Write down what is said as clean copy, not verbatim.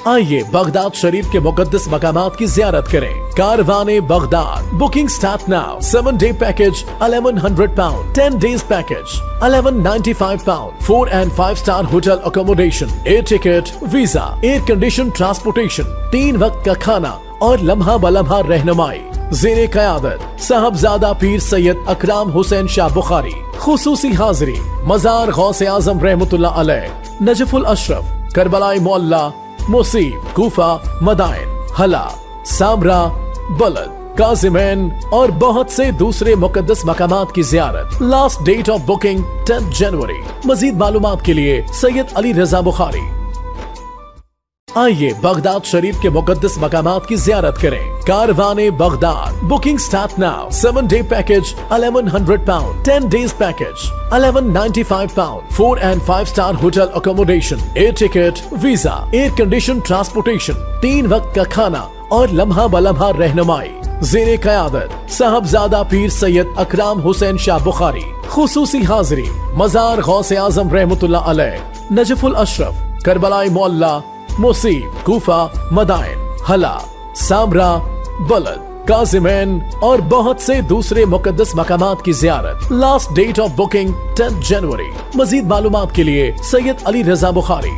आइए बगदाद शरीफ के मुकद्दस मकामात की ज़ियारत करें। कारवाने Baghdad booking start now. 7-day package £1100, 10 days package £1195, 4 and 5 star hotel accommodation, air ticket, visa, air conditioned transportation, 3 वक्त का खाना और लम्हा बलम्हा रहनुमाई। ज़ेरे क़यादत साहबजादा पीर सैयद अकराम हुसैन शाह बुखारी। खुसूसी हाज़री मज़ार गौसे आज़म रहमतुल्लाह अलैह, नजफुल अशरफ, करबलाई मोहल्ला, मुसीब, कूफा, मदाइन, हला, सामरा, बलद, काजिमैन और बहुत से दूसरे मुकद्दस मकामात की ज़ियारत। लास्ट डेट ऑफ बुकिंग 10 जनवरी। मजीद मालूमात के लिए सैयद अली रजा बुखारी। आइए बगदाद शरीफ के मुकद्दस मकामात की ज़ियारत करें। कारवाने Baghdad booking start now. 7-day package £1100, 10 days package £1195, 4 and 5 star hotel accommodation, air ticket, visa, air conditioned transportation, 3 वक्त का खाना और लम्हा बलम्हा रहनुमाई। ज़ेरे क़यादत साहबजादा पीर सैयद अकराम हुसैन शाह बुखारी। खुसूसी हाज़री मज़ार गौसे आज़म रहमतुल्लाह अलैह, नजफुल अशरफ, करबलाई मोहल्ला, मुसीब, कूफा, मदाइन, हला, सामरा, बलद, काजिमैन और बहुत से दूसरे मुकद्दस मकामात की ज़ियारत। लास्ट डेट ऑफ बुकिंग 10 जनवरी। मजीद मालूमात के लिए सैयद अली रजा बुखारी।